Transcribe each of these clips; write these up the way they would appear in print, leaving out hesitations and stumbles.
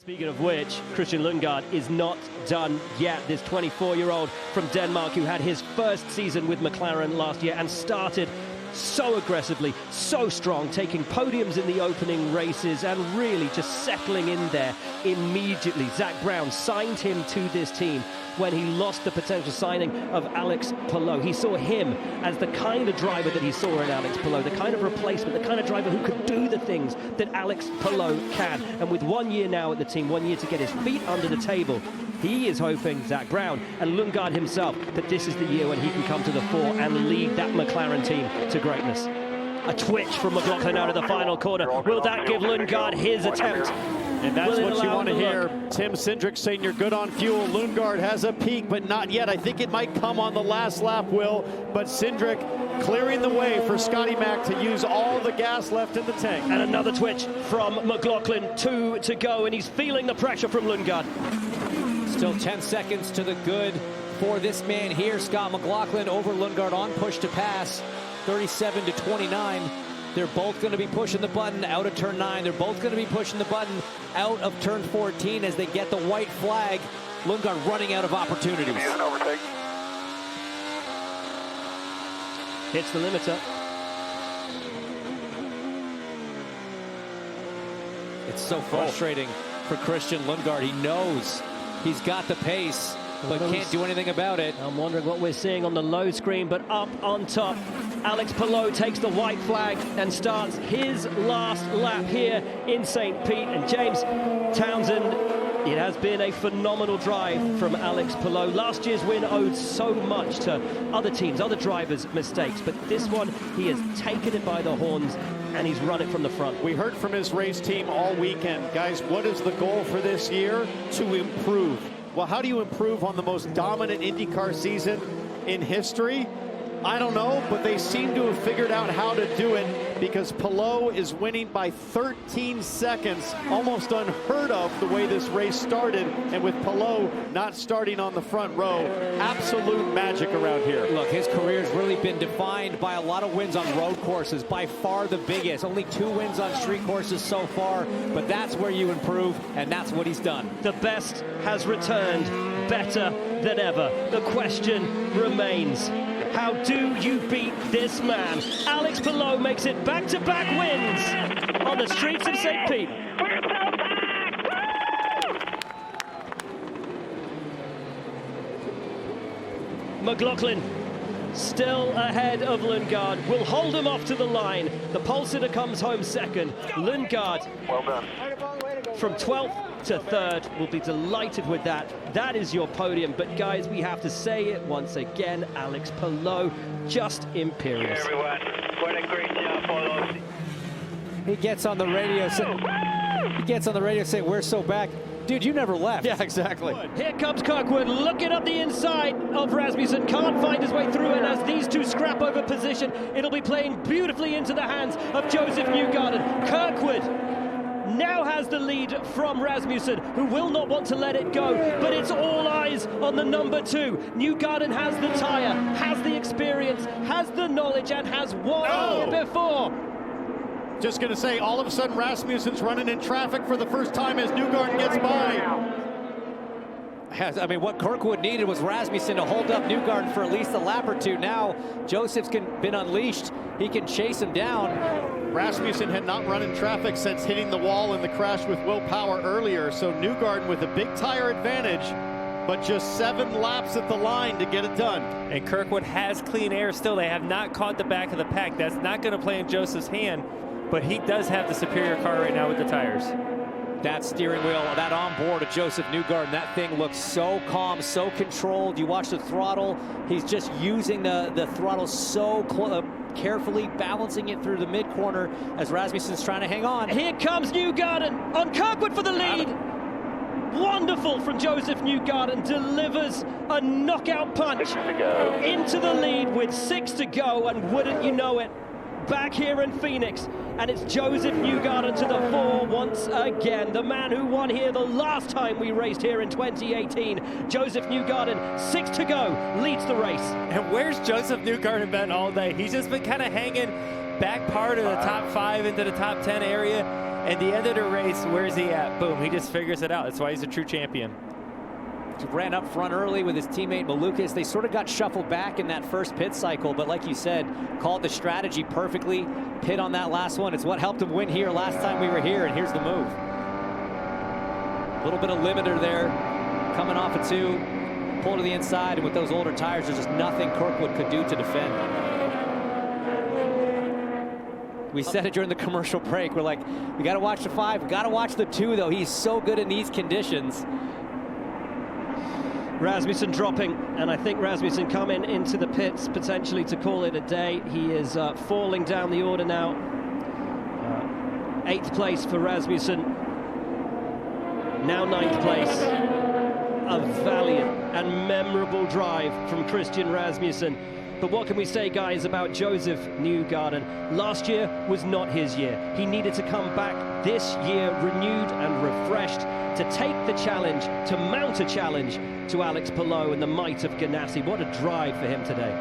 Speaking of which, Christian Lundgaard is not done yet. This 24-year-old from Denmark who had his first season with McLaren last year and started so aggressively, so strong, taking podiums in the opening races and really just settling in there immediately. Zach Brown signed him to this team when he lost the potential signing of Alex Palou. He saw him as the kind of driver that he saw in Alex Palou, the kind of replacement, the kind of driver who could do the things that Alex Palou can. And with 1 year now at the team, 1 year to get his feet under the table, he is hoping, Zach Brown and Lundgaard himself, that this is the year when he can come to the fore and lead that McLaren team to greatness. A twitch from McLaughlin out of the final corner. Will that give Lundgaard his attempt? And that's what you want to hear. Tim Cindric saying you're good on fuel. Lundgaard has a peak, but not yet. I think it might come on the last lap, Will. But Cindric clearing the way for Scotty Mack to use all the gas left in the tank. And another twitch from McLaughlin. 2 to go, and he's feeling the pressure from Lundgaard. Still 10 seconds to the good for this man here. Scott McLaughlin over Lundgaard on push to pass. 37 to 29. They're both going to be pushing the button out of turn 9. They're both going to be pushing the button out of turn 14 as they get the white flag. Lundgaard running out of opportunities. Hits the limiter. It's so frustrating for Christian Lundgaard. He knows he's got the pace, but can't do anything about it. I'm wondering what we're seeing on the low screen, but up on top, Alex Palou takes the white flag and starts his last lap here in St. Pete. And James Townsend, it has been a phenomenal drive from Alex Palou. Last year's win owed so much to other teams, other drivers' mistakes, but this one, he has taken it by the horns and he's run it from the front. We heard from his race team all weekend. Guys, what is the goal for this year? To improve. Well, how do you improve on the most dominant IndyCar season in history? I don't know, but they seem to have figured out how to do it because Palou is winning by 13 seconds, almost unheard of the way this race started, and with Palou not starting on the front row, absolute magic around here. Look, his career's really been defined by a lot of wins on road courses, by far the biggest. Only 2 wins on street courses so far, but that's where you improve, and that's what he's done. The best has returned, better than ever. The question remains, how do you beat this man? Alex Palou makes it back-to-back wins on the streets of St. Pete. McLaughlin still ahead of Lundgaard. Will hold him off to the line. The pole sitter comes home second. Lundgaard, well done, from 12th to 3rd. We'll be delighted with that. That is your podium. But guys, we have to say it once again, Alex Palou, just imperious. Hey everyone, what a great job, Palou. He gets on the radio saying, we're so back. Dude, you never left. Yeah, exactly. Here comes Kirkwood, looking up the inside of Rasmussen. Can't find his way through, and as these two scrap over position, it'll be playing beautifully into the hands of Joseph Newgarden. Kirkwood now has the lead from Rasmussen, who will not want to let it go, but it's all eyes on the number 2. Newgarden has the tire, has the experience, has the knowledge, and has won here before. Just going to say, all of a sudden, Rasmussen's running in traffic for the first time as Newgarden gets by. I mean, what Kirkwood needed was Rasmussen to hold up Newgarden for at least a lap or 2. Now, Joseph's been unleashed. He can chase him down. Rasmussen had not run in traffic since hitting the wall in the crash with Will Power earlier, so Newgarden with a big tire advantage, but just 7 laps at the line to get it done. And Kirkwood has clean air still. They have not caught the back of the pack. That's not going to play in Joseph's hand, but he does have the superior car right now with the tires. That steering wheel, that onboard of Joseph Newgarden, that thing looks so calm, so controlled. You watch the throttle, he's just using the throttle so carefully, balancing it through the mid-corner as Rasmussen's trying to hang on. Here comes Newgarden on Kirkwood for the lead. Wonderful from Joseph Newgarden, delivers a knockout punch into the lead with 6 to go, and wouldn't you know it, back here in Phoenix, and it's Joseph Newgarden to the fore once again. The man who won here the last time we raced here in 2018. Joseph Newgarden, 6 to go, leads the race. And where's Joseph Newgarden been all day? He's just been kind of hanging back part of the top 5 into the top 10 area. At the end of the race, where's he at? Boom, he just figures it out. That's why he's a true champion. He ran up front early with his teammate Malukas. They sort of got shuffled back in that first pit cycle, but like you said, called the strategy perfectly. Pit on that last one. It's what helped him win here last time we were here, and here's the move. A little bit of limiter there, coming off a 2, pull to the inside, and with those older tires, there's just nothing Kirkwood could do to defend. We said it during the commercial break. We're like, we got to watch the 5, we got to watch the 2, though. He's so good in these conditions. Rasmussen dropping, and I think Rasmussen coming into the pits potentially to call it a day. He is falling down the order now. 8th place for Rasmussen, now 9th place. A valiant and memorable drive from Christian Rasmussen. But what can we say, guys, about Joseph Newgarden? Last year was not his year. He needed to come back this year renewed and refreshed to take the challenge, to mount a challenge to Alex Palou and the might of Ganassi. What a drive for him today.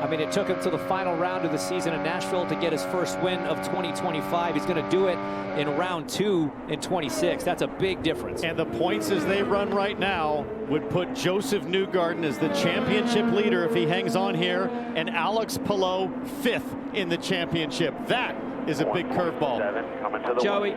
I mean, it took him to the final round of the season in Nashville to get his first win of 2025. He's going to do it in round 2 in 26. That's a big difference. And the points as they run right now would put Joseph Newgarden as the championship leader if he hangs on here, and Alex Palou 5th in the championship. That is a big curveball. Joey,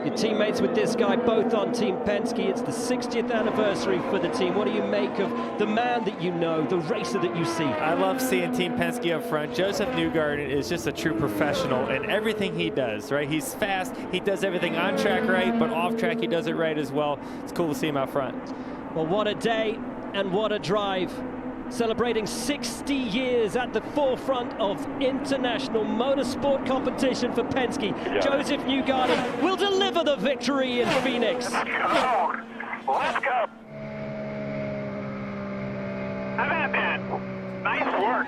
your teammates with this guy, both on Team Penske. It's the 60th anniversary for the team. What do you make of the man that you know, the racer that you see? I love seeing Team Penske up front. Joseph Newgarden is just a true professional in everything he does, right? He's fast. He does everything on track right, but off track he does it right as well. It's cool to see him out front. Well, what a day and what a drive. Celebrating 60 years at the forefront of international motorsport competition for Penske. Yeah. Joseph Newgarden will deliver the victory in Phoenix. Let's go. Let's go. How about that? Nice work.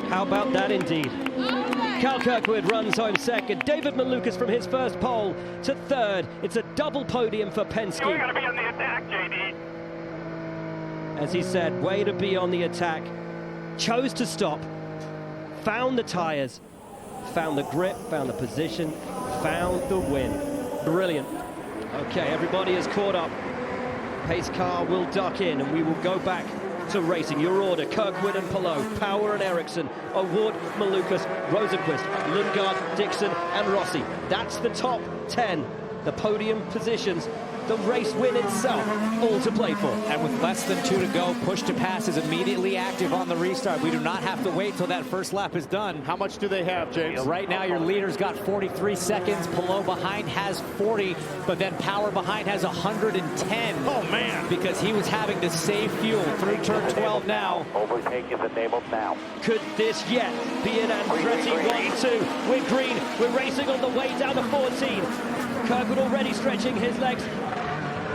How about that indeed? Kyle Kirkwood runs home second. David Malukas from his first pole to third. It's a double podium for Penske. We're going to be on the attack, JD. As he said, way to be on the attack. Chose to stop, found the tires, found the grip, found the position, found the win. Brilliant. Okay, everybody is caught up. Pace car will duck in and we will go back to racing. Your order: Kirkwood and Palou, Power and Ericsson, Award, Malukas, Rosenqvist, Lundgaard, Dixon and Rossi. That's the top 10. The podium positions, the race win itself, all to play for. And with less than 2 to go, push to pass is immediately active on the restart. We do not have to wait till that first lap is done. How much do they have, James? Right now, your leader's got 43 seconds. Palou behind has 40, but then Power behind has 110. Oh, man. Because he was having to save fuel through turn 12 now. Overtake is enabled now. Could this yet be an Andretti 1-2? We're green. We're racing on the way down to 14. Kirkwood already stretching his legs.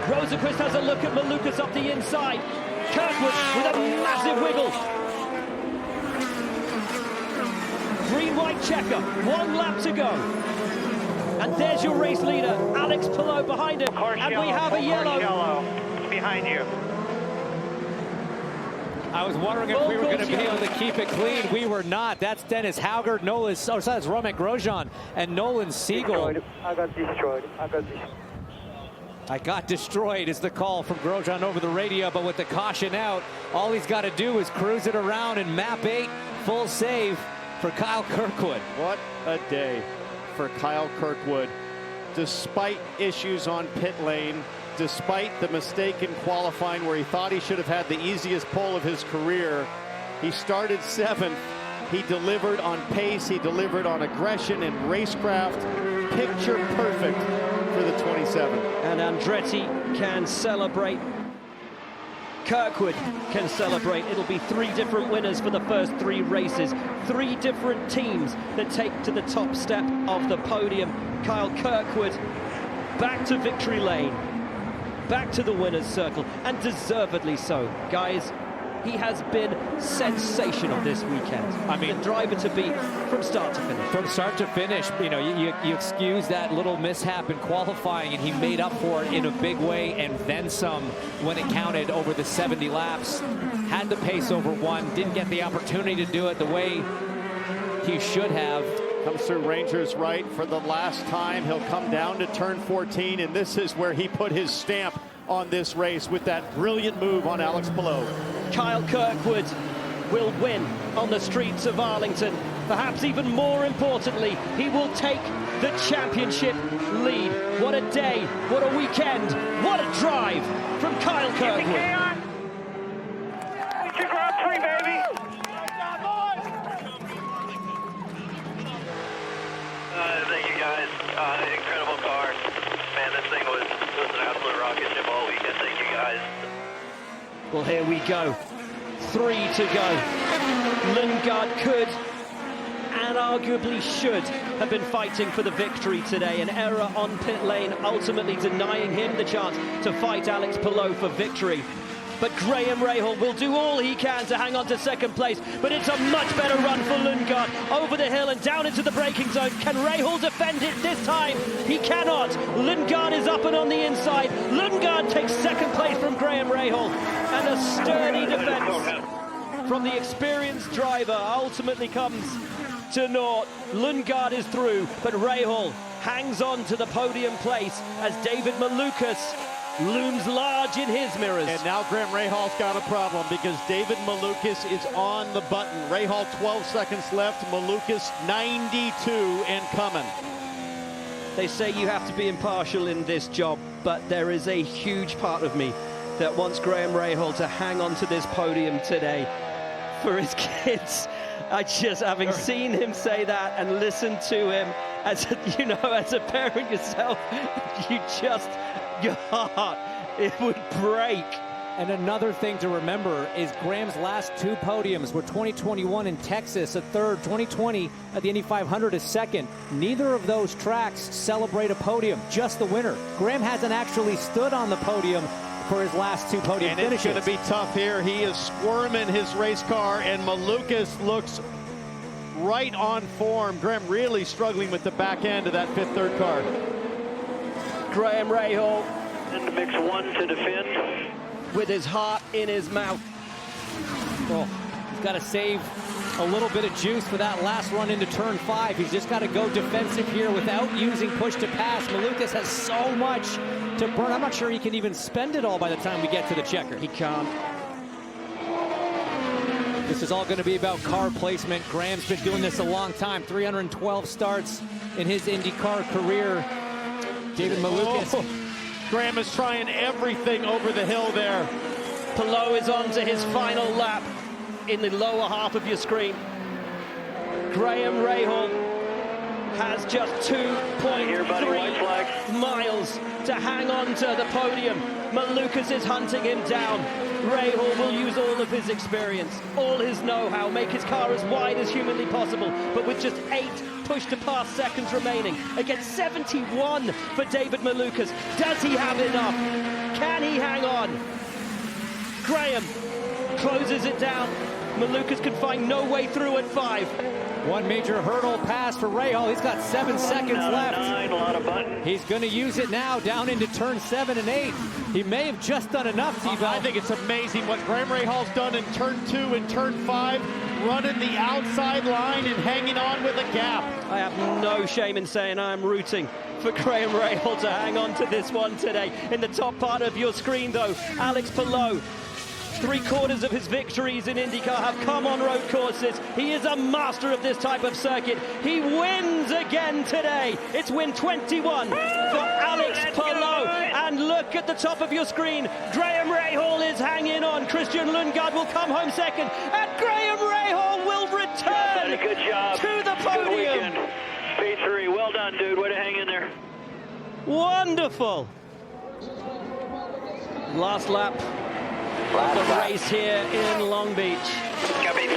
Rosenqvist has a look at Malukas up the inside. Kirkwood with a massive wiggle. Green-white checker, 1 lap to go. And there's your race leader, Alex Palou behind him. And we have a yellow. Behind you. I was wondering if we were going to be able to keep it clean. We were not. That's Dennis Hauger, Nolan, oh, that's Romain Grosjean, and Nolan Siegel. I got destroyed. I got destroyed is the call from Grosjean over the radio, but with the caution out, all he's got to do is cruise it around and map 8, full save for Kyle Kirkwood. What a day for Kyle Kirkwood. Despite issues on pit lane, despite the mistake in qualifying where he thought he should have had the easiest pole of his career, he started 7th. He delivered on pace, he delivered on aggression and racecraft. Picture perfect for the 27. And Andretti can celebrate. Kirkwood can celebrate. It'll be 3 different winners for the first 3 races. 3 different teams that take to the top step of the podium. Kyle Kirkwood back to victory lane, back to the winner's circle, and deservedly so. Guys, he has been sensational this weekend. I mean, the driver to beat from start to finish. From start to finish, you know, you excuse that little mishap in qualifying, and he made up for it in a big way and then some when it counted over the 70 laps. Had the pace over 1, didn't get the opportunity to do it the way he should have. Comes through Rangers right for the last time. He'll come down to turn 14, and this is where he put his stamp on this race with that brilliant move on Alex Palou. Kyle Kirkwood will win on the streets of Arlington. Perhaps even more importantly, he will take the championship lead. What a day, what a weekend, what a drive from Kyle Kirkwood. It's your Grand Prix, baby. Thank you guys. Incredible car. Man, this thing was an absolute rocket ship all weekend. Thank you guys. Well, here we go. 3 to go. Lundgaard could and arguably should have been fighting for the victory today. An error on pit lane ultimately denying him the chance to fight Alex Palou for victory. But Graham Rahal will do all he can to hang on to second place. But it's a much better run for Lundgaard. Over the hill and down into the braking zone. Can Rahal defend it this time? He cannot. Lundgaard is up and on the inside. Lundgaard takes second place from Graham Rahal. And a sturdy defense from the experienced driver ultimately comes to naught. Lundgaard is through, but Rahal hangs on to the podium place as David Malukas looms large in his mirrors. And now Graham Rahal's got a problem because David Malukas is on the button. Rahal 12 seconds left, Malukas 92 and coming. They say you have to be impartial in this job, but there is a huge part of me that wants Graham Rahal to hang on to this podium today for his kids. I just, having seen him say that and listened to him, as you know, as a parent yourself, your heart, it would break. And another thing to remember is Graham's last 2 podiums were 2021 in Texas, a third, 2020 at the Indy 500, a second. Neither of those tracks celebrate a podium, just the winner. Graham hasn't actually stood on the podium for his last 2 podium and finishes. It's going to be tough here. He is squirming his race car, and Malukas looks right on form. Graham really struggling with the back end of that 5th, 3rd car. Graham Rahal In the mix 1 to defend. with his heart in his mouth. Well, he's got to save a little bit of juice for that last run into turn 5. He's just got to go defensive here without using push to pass. Malukas has so much to burn. I'm not sure he can even spend it all by the time we get to the checker. He can't. This is all going to be about car placement. Graham's been doing this a long time. 312 starts in his IndyCar career. David Malukas. Oh, Graham is trying everything over the hill there. Palou is on to his final lap in the lower half of your screen. Graham Rahal has just 2.3 miles to hang on to the podium. Malukas is hunting him down. Rahal will use all of his experience, all his know-how, make his car as wide as humanly possible, but with just 8 push-to-pass seconds remaining against 71 for David Malukas. Does he have enough? Can he hang on? Graham closes it down. Malukas can find no way through at 5. One major hurdle pass for Rahal. He's got 7 seconds left. 9, a lot of button. He's going to use it now down into turn 7 and 8. He may have just done enough, T-Bell. I think it's amazing what Graham Rahal's done in turn 2 and turn 5, running the outside line and hanging on with a gap. I have no shame in saying I'm rooting for Graham Rahal to hang on to this one today. In the top part of your screen, though, Alex Palou. 3/4 of his victories in IndyCar have come on road courses. He is a master of this type of circuit. He wins again today. It's win 21 for Alex Palou. And look at the top of your screen. Graham Rahal is hanging on. Christian Lundgaard will come home second. And Graham Rahal will return Good job. to the podium. P3, well done, dude. Way to hang in there. Wonderful. Last lap of the race here in Long Beach. Copy.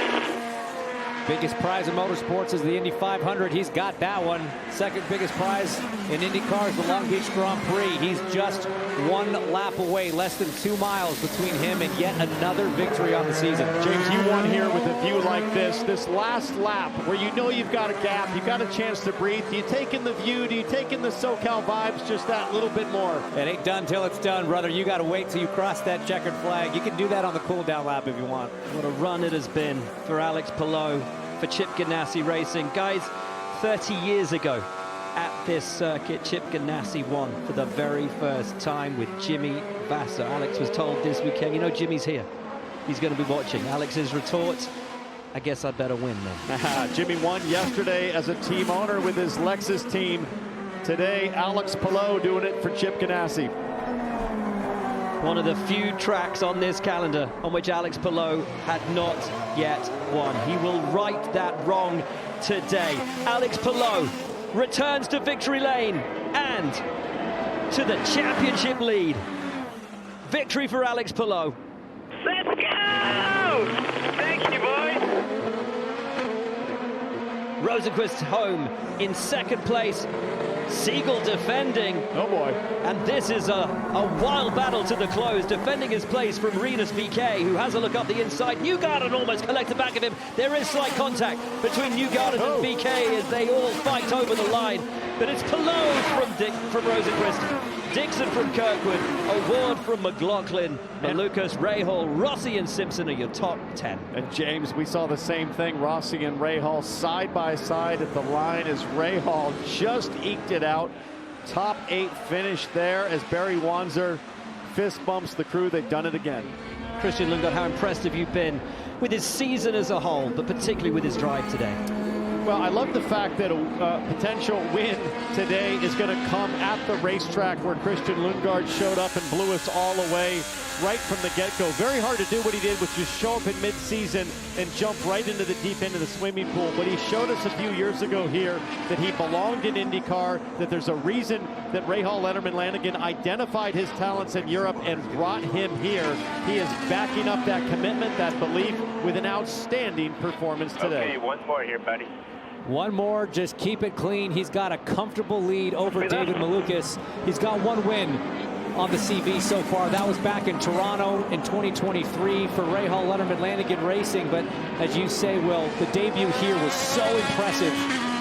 Biggest prize in motorsports is the Indy 500. He's got that one. Second biggest prize in IndyCar is the Long Beach Grand Prix. He's just 1 lap away, less than 2 miles between him and yet another victory on the season. James, you won here with a view like this last lap where you know you've got a gap, you've got a chance to breathe. Do you take in the view? Do you take in the SoCal vibes just that little bit more? It ain't done till it's done, brother. You got to wait till you cross that checkered flag. You can do that on the cool-down lap if you want. What a run it has been for Alex Palou, for Chip Ganassi Racing. Guys, 30 years ago at this circuit, Chip Ganassi won for the very first time with Jimmy Vasser. Alex was told this weekend, you know, Jimmy's here. He's going to be watching. Alex's retort, I guess I'd better win then. Jimmy won yesterday as a team owner with his Lexus team. Today, Alex Palou doing it for Chip Ganassi. One of the few tracks on this calendar on which Alex Palou had not yet won. He will right that wrong today. Alex Palou returns to victory lane and to the championship lead. Victory for Alex Palou. Let's go! Thank you, boys. Rosenqvist home in second place. Siegel defending. Oh boy. And this is a wild battle to the close. Defending his place from Rinus VK, who has a look up the inside. Newgarden almost collects the back of him. There is slight contact between Newgarden and VK as they all fight over the line. But it's Palou from Rosenqvist. Dixon from Kirkwood, Award from McLaughlin, Malukas, Rahal, Rossi and Simpson are your top 10. And James, we saw the same thing. Rossi and Rahal side by side at the line as Rahal just eked it out. Top 8 finish there as Barry Wanzer fist bumps the crew. They've done it again. Christian Lundgaard, how impressed have you been with his season as a whole, but particularly with his drive today? Well, I love the fact that a potential win today is going to come at the racetrack where Christian Lundgaard showed up and blew us all away right from the get-go. Very hard to do what he did, which is show up in mid-season and jump right into the deep end of the swimming pool. But he showed us a few years ago here that he belonged in IndyCar, that there's a reason that Rahal Letterman Lanigan identified his talents in Europe and brought him here. He is backing up that commitment, that belief, with an outstanding performance today. Okay, one more here, buddy. One more, just keep it clean. He's got a comfortable lead over David Malukas. He's got one win on the CV so far. That was back in Toronto in 2023 for Rahal Letterman Lanigan Racing. But as you say, Will, the debut here was so impressive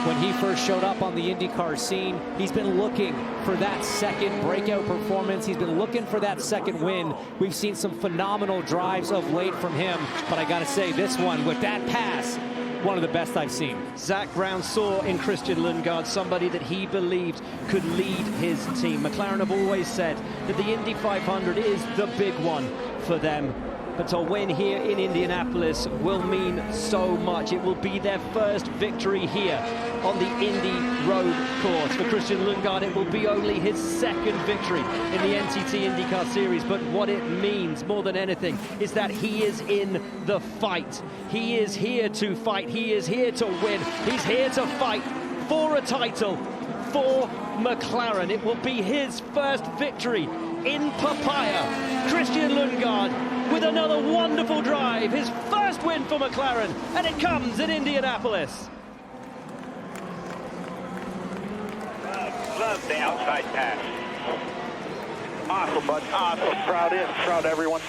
when he first showed up on the IndyCar scene. He's been looking for that second breakout performance. He's been looking for that second win. We've seen some phenomenal drives of late from him. But I got to say, this one with that pass, one of the best I've seen. Zach Brown saw in Christian Lundgaard somebody that he believed could lead his team. McLaren have always said that the Indy 500 is the big one for them. But to win here in Indianapolis will mean so much. It will be their first victory here on the Indy Road course. For Christian Lundgaard, it will be only his second victory in the NTT INDYCAR Series. But what it means more than anything is that he is in the fight. He is here to fight. He is here to win. He's here to fight for a title for McLaren. It will be his first victory in Papaya. Christian Lundgaard with another wonderful drive, his first win for McLaren, and it comes in Indianapolis. Love the outside pass. Awesome, bud. Awesome. Proud in. Proud everyone.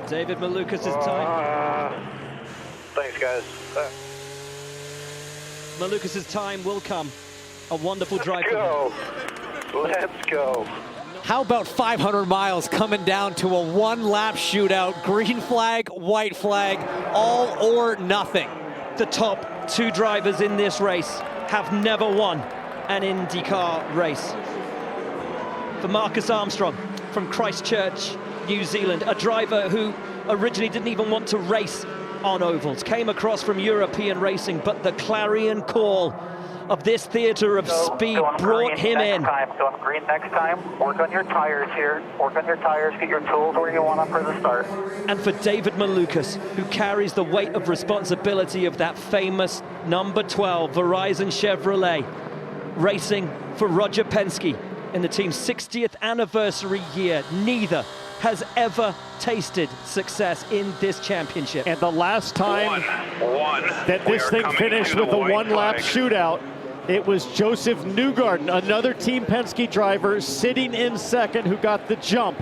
David Malukas' time. Thanks, guys. Malukas' time will come. A wonderful drive. Let's go. How about 500 miles coming down to a one-lap shootout, green flag, white flag, all or nothing? The top 2 drivers in this race have never won an IndyCar race. For Marcus Armstrong from Christchurch, New Zealand, a driver who originally didn't even want to race on ovals, came across from European racing, but the clarion call of this theater of speed brought him in. Go on green next time. Work on your tires here. Work on your tires. Get your tools where you want them for the start. And for David Malukas, who carries the weight of responsibility of that famous number 12 Verizon Chevrolet, racing for Roger Penske in the team's 60th anniversary year. Neither has ever tasted success in this championship. And the last time that this thing finished with a one-lap shootout, it was Joseph Newgarden, another Team Penske driver, sitting in second who got the jump.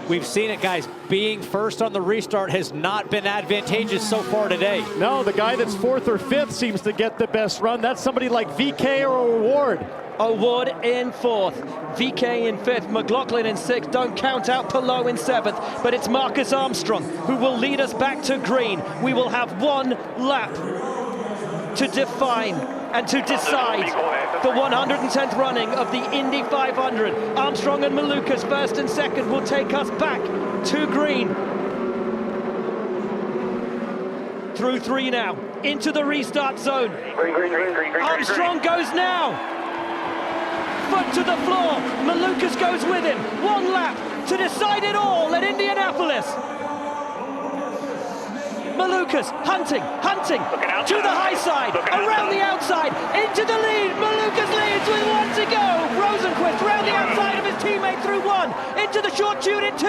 We've seen it, guys. being first on the restart has not been advantageous so far today. No, the guy that's 4th or 5th seems to get the best run. That's somebody like VK or Ward. O'Ward in 4th, VK in 5th, McLaughlin in 6th. Don't count out Palou in 7th, but it's Marcus Armstrong who will lead us back to green. We will have one lap to define and to decide the 110th running of the Indy 500. Armstrong and Malukas, 1st and 2nd, will take us back to green. Through 3 now, into the restart zone. Green. Armstrong goes now. Foot to the floor. Malukas goes with him. One lap to decide it all at Indianapolis. Malukas hunting to the high side, around the outside, into the lead. Malukas leads with 1 to go. Rosenquist round the outside of his teammate through 1, into the short chute in 2.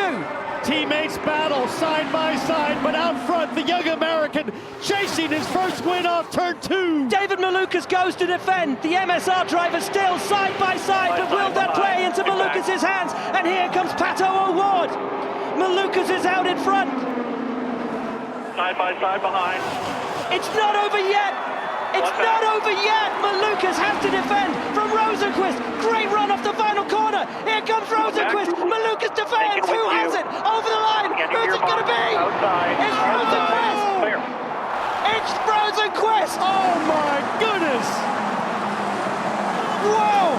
Teammates battle side by side, but out front, the young American chasing his first win off turn 2. David Malukas goes to defend. The MSR driver still side by side, but will that play into Malukas' hands? And here comes Pato O'Ward. Malukas is out in front. Side by side behind. It's not over yet. It's not over yet. Malukas has to defend from Rosenquist. Great run off the final corner. Here comes Rosenquist. Malukas defends. Who has it? Over the line. Who's it going to be? It's Rosenquist. It's Rosenquist. Oh my goodness! Whoa!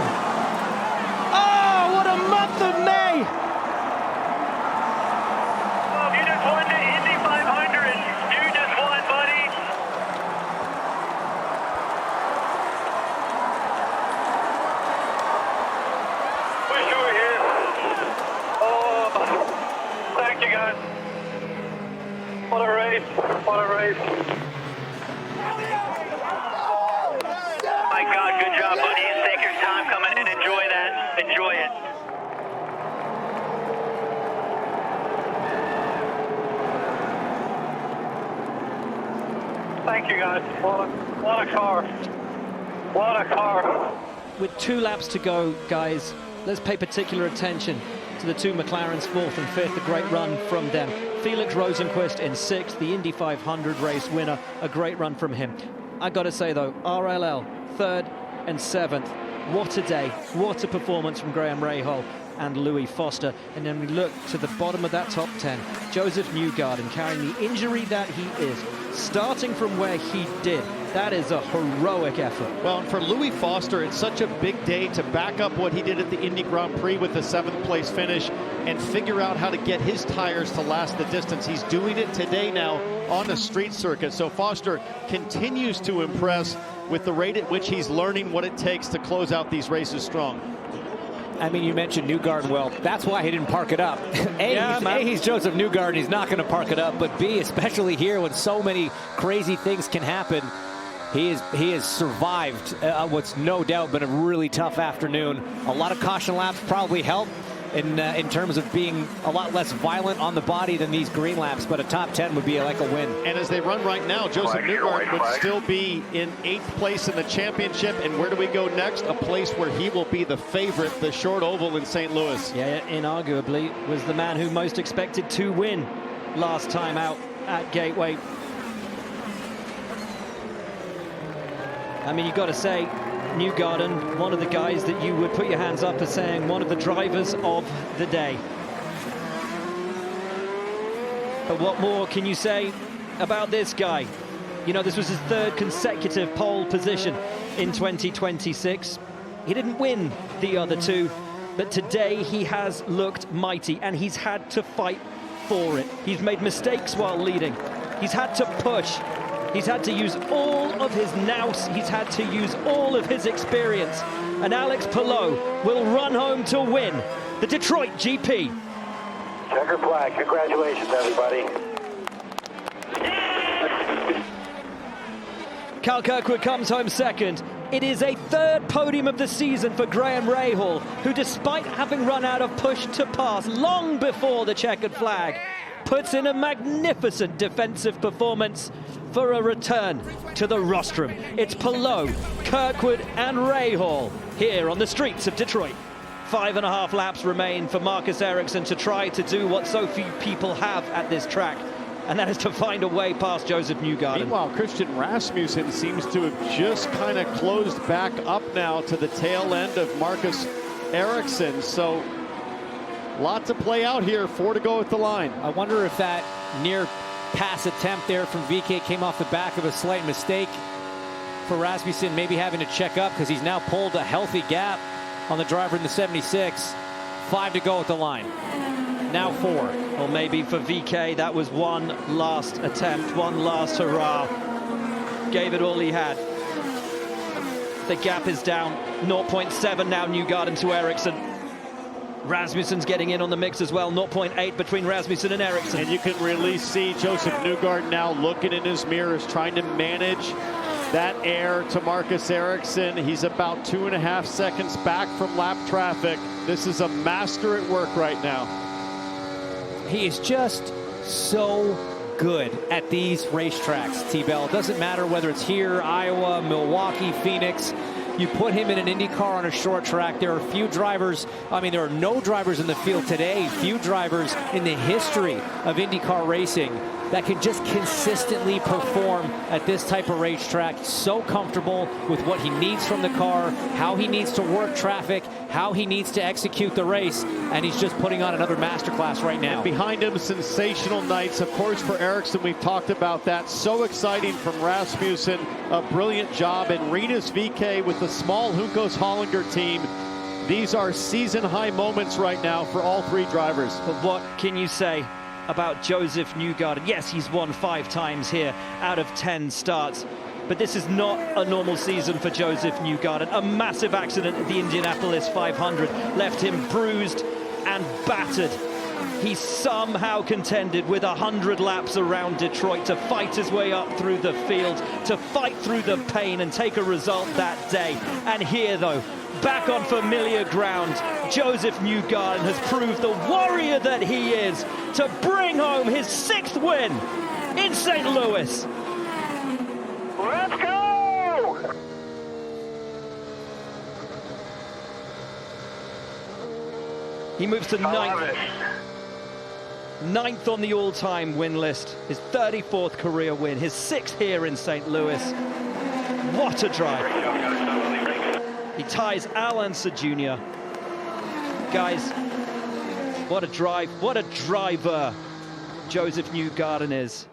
Oh, what a month of May. You just won the Indy 500. You just won, buddy. Wish you were here. Oh, thank you guys. What a race. What a race. My God, good job, buddy. You take your time coming in. Enjoy that. Enjoy it. Thank you, guys. What a car. What a car. With 2 laps to go, guys, let's pay particular attention to the 2 McLarens, 4th and 5th. A great run from them. Felix Rosenquist in 6th, the Indy 500 race winner. A great run from him. I got to say, though, RLL, 3rd and 7th. What a day. What a performance from Graham Rahal and Louis Foster. And then we look to the bottom of that top 10. Joseph Newgarden carrying the injury that he is, starting from where he did. That is a heroic effort. Well, and for Louis Foster, it's such a big day to back up what he did at the Indy Grand Prix with the 7th place finish and figure out how to get his tires to last the distance. He's doing it today now on the street circuit. So Foster continues to impress with the rate at which he's learning what it takes to close out these races strong. I mean, you mentioned Newgarden. Well, that's why he didn't park it up. A, he's Joseph Newgarden. He's not going to park it up. But B, especially here when so many crazy things can happen, he has survived what's no doubt been a really tough afternoon. A lot of caution laps probably help in terms of being a lot less violent on the body than these green laps, but a top 10 would be like a win. And as they run right now, Joseph Newgarden would still be in 8th place in the championship. And where do we go next? A place where he will be the favorite, the short oval in St. Louis. Yeah, inarguably was the man who most expected to win last time out at Gateway. I mean, you've got to say, Newgarden, one of the guys that you would put your hands up as saying one of the drivers of the day. But what more can you say about this guy? You know, this was his 3rd consecutive pole position in 2026. He didn't win the other 2, but today he has looked mighty and he's had to fight for it. He's made mistakes while leading. He's had to push. He's had to use all of his nous. He's had to use all of his experience. And Alex Palou will run home to win the Detroit GP. Checker flag. Congratulations, everybody. Cal Kirkwood comes home 2nd. It is a 3rd podium of the season for Graham Rahal, who, despite having run out of push to pass long before the checkered flag, puts in a magnificent defensive performance for a return to the rostrum. It's Palou, Kirkwood and Rahal here on the streets of Detroit. 5.5 laps remain for Marcus Ericsson to try to do what so few people have at this track, and that is to find a way past Joseph Newgarden. Meanwhile, Christian Rasmussen seems to have just kind of closed back up now to the tail end of Marcus Ericsson. So, lot to play out here. 4 to go at the line. I wonder if that near pass attempt there from VK came off the back of a slight mistake for Rasmussen, maybe having to check up because he's now pulled a healthy gap on the driver in the 76. 5 to go at the line. Now 4. Or maybe for VK, that was one last attempt, one last hurrah. Gave it all he had. The gap is down 0.7 now, Newgarden to Ericsson. Rasmussen's getting in on the mix as well, 0.8 between Rasmussen and Ericsson. And you can really see Joseph Newgarden now looking in his mirrors, trying to manage that air to Marcus Ericsson. He's about 2.5 seconds back from lap traffic. This is a master at work right now. He is just so good at these racetracks, T-Bell. It doesn't matter whether it's here, Iowa, Milwaukee, Phoenix. You put him in an IndyCar on a short track. There are few drivers, there are no drivers in the field today, few drivers in the history of IndyCar racing that can just consistently perform at this type of racetrack. So comfortable with what he needs from the car, how he needs to work traffic, how he needs to execute the race, and he's just putting on another masterclass right now. And behind him, sensational nights, of course, for Ericsson. We've talked about that. So exciting from Rasmussen. A brilliant job. And Rinus VK with the small Juncos Hollinger team. These are season-high moments right now for all 3 drivers. But what can you say about Joseph Newgarden? Yes, he's won 5 times here out of 10 starts. But this is not a normal season for Joseph Newgarden. A massive accident at the Indianapolis 500 left him bruised and battered. He somehow contended with 100 laps around Detroit to fight his way up through the field, to fight through the pain and take a result that day. And here, though, back on familiar ground, Joseph Newgarden has proved the warrior that he is to bring home his 6th win in St. Louis. Let's go! He moves to 9th on the all-time win list. His 34th career win, his 6th here in St. Louis. What a drive. He ties Al Unser Jr. Guys, what a drive, what a driver Joseph Newgarden is.